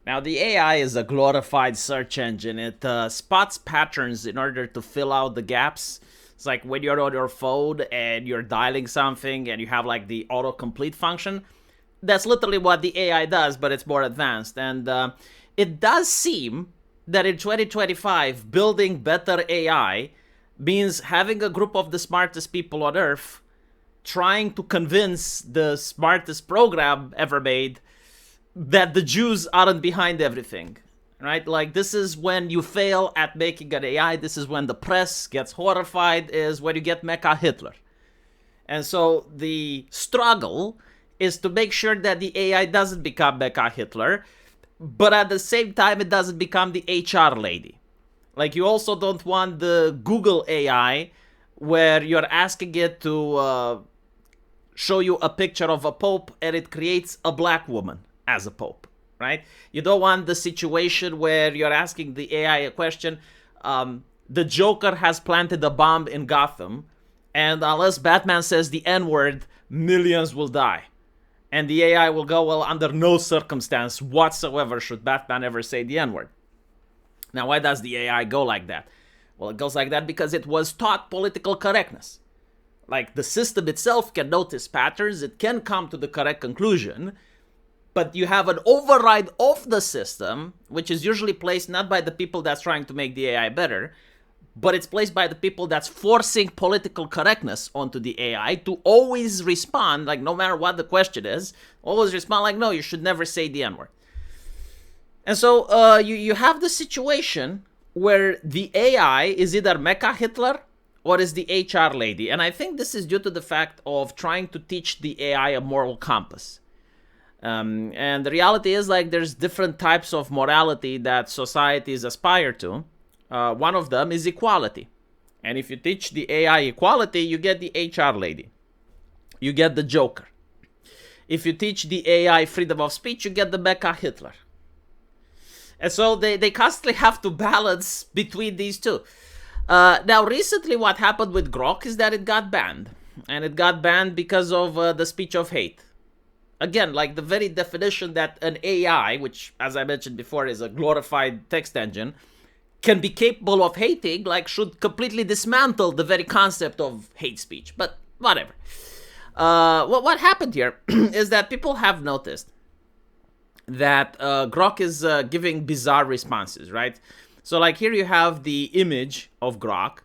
Now, the AI is a glorified search engine. It spots patterns in order to fill out the gaps. It's like when you're on your phone and you're dialing something and you have like the autocomplete function. That's literally what the AI does, but it's more advanced. And it does seem that in 2025, building better AI means having a group of the smartest people on Earth trying to convince the smartest program ever made that the Jews aren't behind everything, right? Like, this is when you fail at making an AI. This is when the press gets horrified, is when you get Mecha Hitler. And so the struggle is to make sure that the AI doesn't become Mecha Hitler, but at the same time, it doesn't become the HR lady. Like, you also don't want the Google AI where you're asking it to show you a picture of a pope and it creates a black woman as a pope, right? You don't want the situation where you're asking the AI a question. The Joker has planted a bomb in Gotham, and unless Batman says the N-word, millions will die. And the AI will go, well, under no circumstance whatsoever should Batman ever say the N-word. Now, why does the AI go like that? Well, it goes like that because it was taught political correctness. Like, the system itself can notice patterns, it can come to the correct conclusion, but you have an override of the system, which is usually placed not by the people that's trying to make the AI better, but it's placed by the people that's forcing political correctness onto the AI to always respond, like, no matter what the question is, always respond like, no, you should never say the N-word. And so you have the situation where the AI is either Mecha Hitler or is the HR lady. And I think this is due to the fact of trying to teach the AI a moral compass. And the reality is, like, there's different types of morality that societies aspire to. One of them is equality. And if you teach the AI equality, you get the HR lady. You get the Joker. If you teach the AI freedom of speech, you get the Mecha Hitler. And so they constantly have to balance between these two. Now, recently what happened with Grok is that it got banned. And it got banned because of the speech of hate. Again, like, the very definition that an AI, which, as I mentioned before, is a glorified text engine, can be capable of hating, like, should completely dismantle the very concept of hate speech. But whatever. What happened here is that people have noticed that Grok is giving bizarre responses, right? So, like, here you have the image of Grok,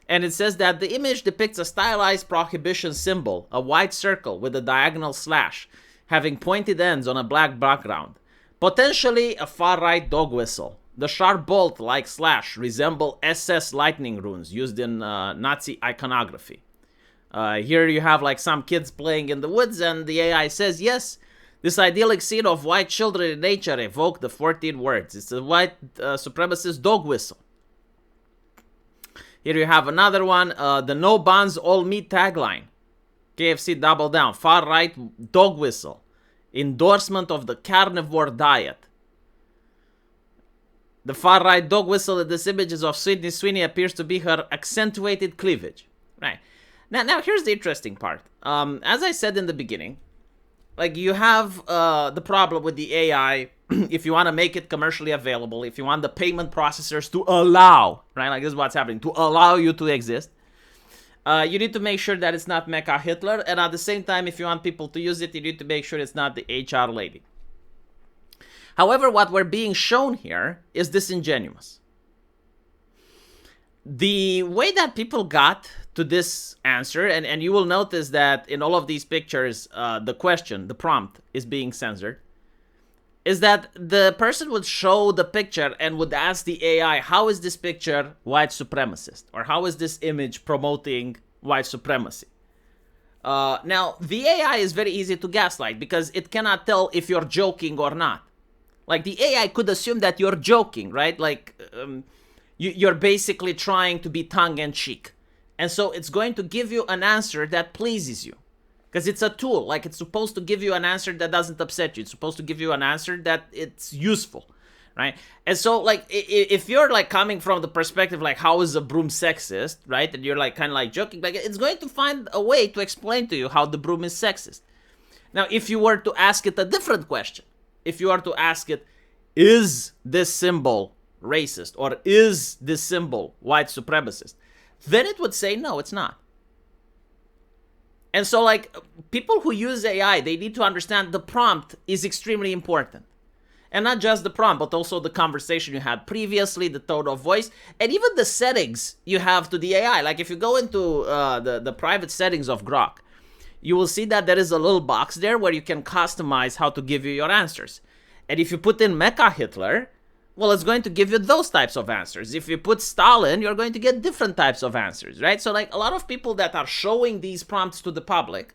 and it says that the image depicts a stylized prohibition symbol, a white circle with a diagonal slash, having pointed ends on a black background. Potentially a far-right dog whistle. The sharp bolt-like slash resemble SS lightning runes used in Nazi iconography. Here you have, like, some kids playing in the woods, and the AI says, yes, this idyllic scene of white children in nature evoked the 14 words. It's a white supremacist dog whistle. Here you have another one, the no buns all meat tagline. KFC double down, far right dog whistle. Endorsement of the carnivore diet. The far right dog whistle in this image is of Sydney Sweeney appears to be her accentuated cleavage. Right. Now here's the interesting part. As I said in the beginning, like, you have the problem with the AI. If you want to make it commercially available, if you want the payment processors to allow, right, like, this is what's happening, to allow you to exist, you need to make sure that it's not Mecha Hitler, and at the same time, if you want people to use it, you need to make sure it's not the HR lady. However, what we're being shown here is disingenuous. The way that people got to this answer, and you will notice that in all of these pictures, the question, the prompt, is being censored, is that the person would show the picture and would ask the AI, how is this picture white supremacist? Or how is this image promoting white supremacy? Now, the AI is very easy to gaslight because it cannot tell if you're joking or not. Like, the AI could assume that you're joking, right? Like, you're basically trying to be tongue-in-cheek. And so it's going to give you an answer that pleases you. Because it's a tool. Like, it's supposed to give you an answer that doesn't upset you. It's supposed to give you an answer that it's useful, right? And so, like, if you're, like, coming from the perspective, like, how is a broom sexist, right? And you're, like, kind of, like, joking. Like, it's going to find a way to explain to you how the broom is sexist. Now, if you were to ask it a different question, if you were to ask it, is this symbol racist, or is this symbol white supremacist, then it would say, no, it's not. And so, like, people who use AI, they need to understand the prompt is extremely important. And not just the prompt, but also the conversation you had previously, the tone of voice, and even the settings you have to the AI. Like, if you go into the private settings of Grok, you will see that there is a little box there where you can customize how to give you your answers. And if you put in Mecha Hitler, well, it's going to give you those types of answers. If you put Stalin, you're going to get different types of answers, right? So, like, a lot of people that are showing these prompts to the public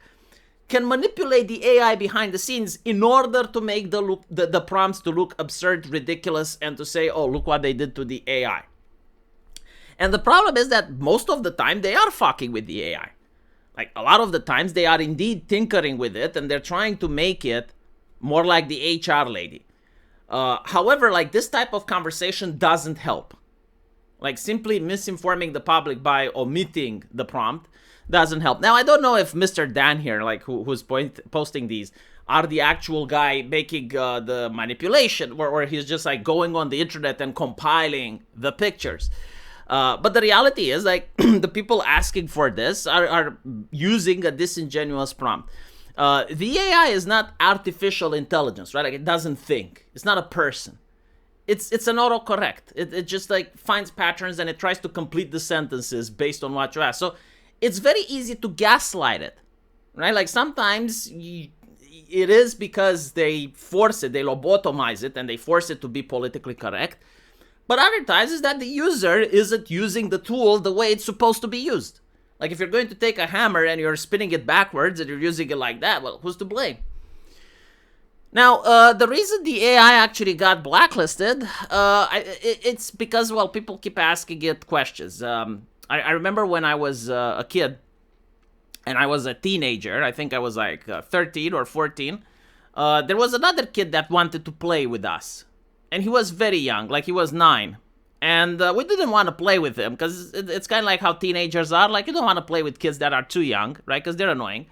can manipulate the AI behind the scenes in order to make the prompts to look absurd, ridiculous, and to say, oh, look what they did to the AI. And the problem is that most of the time they are fucking with the AI. Like, a lot of the times they are indeed tinkering with it, and they're trying to make it more like the HR lady. However, like, this type of conversation doesn't help. Like, simply misinforming the public by omitting the prompt doesn't help. Now, I don't know if Mr. Dan here, like, who's posting these, are the actual guy making the manipulation, or he's just, like, going on the internet and compiling the pictures. But the reality is, like, the people asking for this are using a disingenuous prompt. The AI is not artificial intelligence, right? Like, it doesn't think. It's not a person. It's an autocorrect. It just, like, finds patterns and it tries to complete the sentences based on what you ask. So it's very easy to gaslight it, right? Like, sometimes it is because they force it, they lobotomize it, and they force it to be politically correct. But other times is that the user isn't using the tool the way it's supposed to be used. Like, if you're going to take a hammer and you're spinning it backwards and you're using it like that, well, who's to blame? Now, the reason the AI actually got blacklisted, it's because, well, people keep asking it questions. I remember when I was a kid and I was a teenager, I think I was like 13 or 14, there was another kid that wanted to play with us. And he was very young, like he was 9. And we didn't want to play with him because it's kind of like how teenagers are. Like, you don't want to play with kids that are too young, right? Because they're annoying.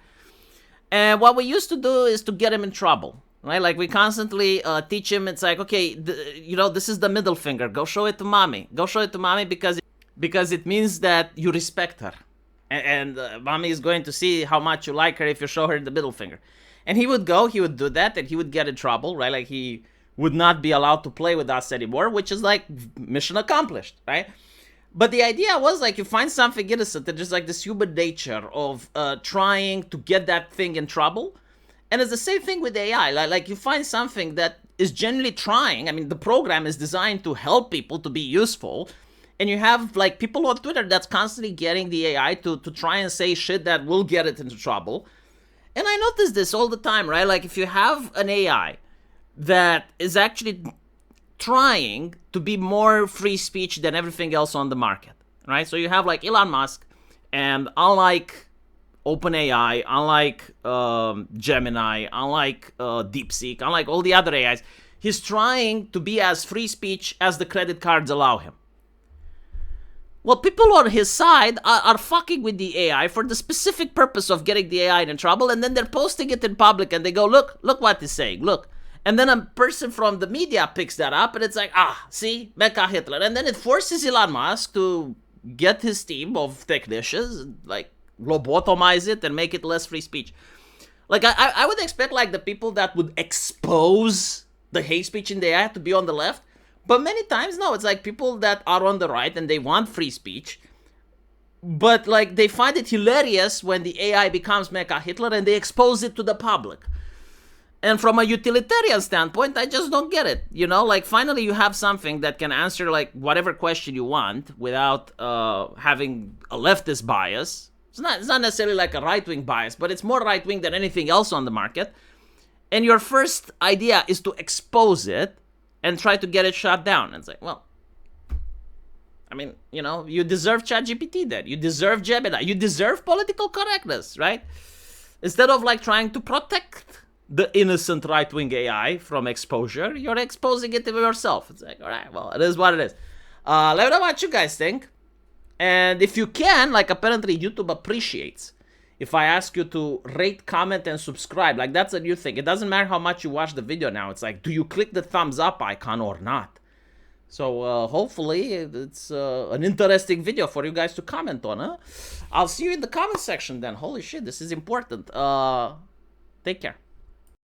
And what we used to do is to get him in trouble, right? Like, we constantly teach him. It's like, okay, this is the middle finger. Go show it to mommy. Go show it to mommy because it means that you respect her. And mommy is going to see how much you like her if you show her the middle finger. And he would do that, and he would get in trouble, right? Like, he would not be allowed to play with us anymore, which is like mission accomplished, right? But the idea was, like, you find something innocent, and there's like this human nature of trying to get that thing in trouble. And it's the same thing with AI. Like, you find something that is genuinely trying. I mean, the program is designed to help people to be useful. And you have, like, people on Twitter that's constantly getting the AI to try and say shit that will get it into trouble. And I notice this all the time, right? Like, if you have an AI that is actually trying to be more free speech than everything else on the market, right? So you have, like, Elon Musk, and unlike OpenAI, unlike Gemini, unlike DeepSeek, unlike all the other AIs, he's trying to be as free speech as the credit cards allow him. Well, people on his side are fucking with the AI for the specific purpose of getting the AI in trouble, and then they're posting it in public, and they go, look what he's saying, look. And then a person from the media picks that up, and it's like, see, Mecha Hitler. And then it forces Elon Musk to get his team of technicians, like, lobotomize it and make it less free speech. Like, I would expect, like, the people that would expose the hate speech in the AI to be on the left. But many times, no, it's like people that are on the right and they want free speech. But, like, they find it hilarious when the AI becomes Mecha Hitler and they expose it to the public. And from a utilitarian standpoint, I just don't get it. You know, like, finally you have something that can answer, like, whatever question you want without having a leftist bias. It's not necessarily like a right-wing bias, but it's more right-wing than anything else on the market. And your first idea is to expose it and try to get it shut down. And it's like, well, I mean, you know, you deserve ChatGPT then. You deserve Gemini. You deserve political correctness, right? Instead of, like, trying to protect the innocent right-wing AI from exposure, you're exposing it to yourself. It's like, all right, well, it is what it is. Let me know what you guys think. And if you can, like, apparently YouTube appreciates if I ask you to rate, comment, and subscribe, like that's a new thing. It doesn't matter how much you watch the video now. It's like, do you click the thumbs up icon or not? So hopefully it's an interesting video for you guys to comment on, huh? I'll see you in the comment section then. Holy shit, this is important. Take care.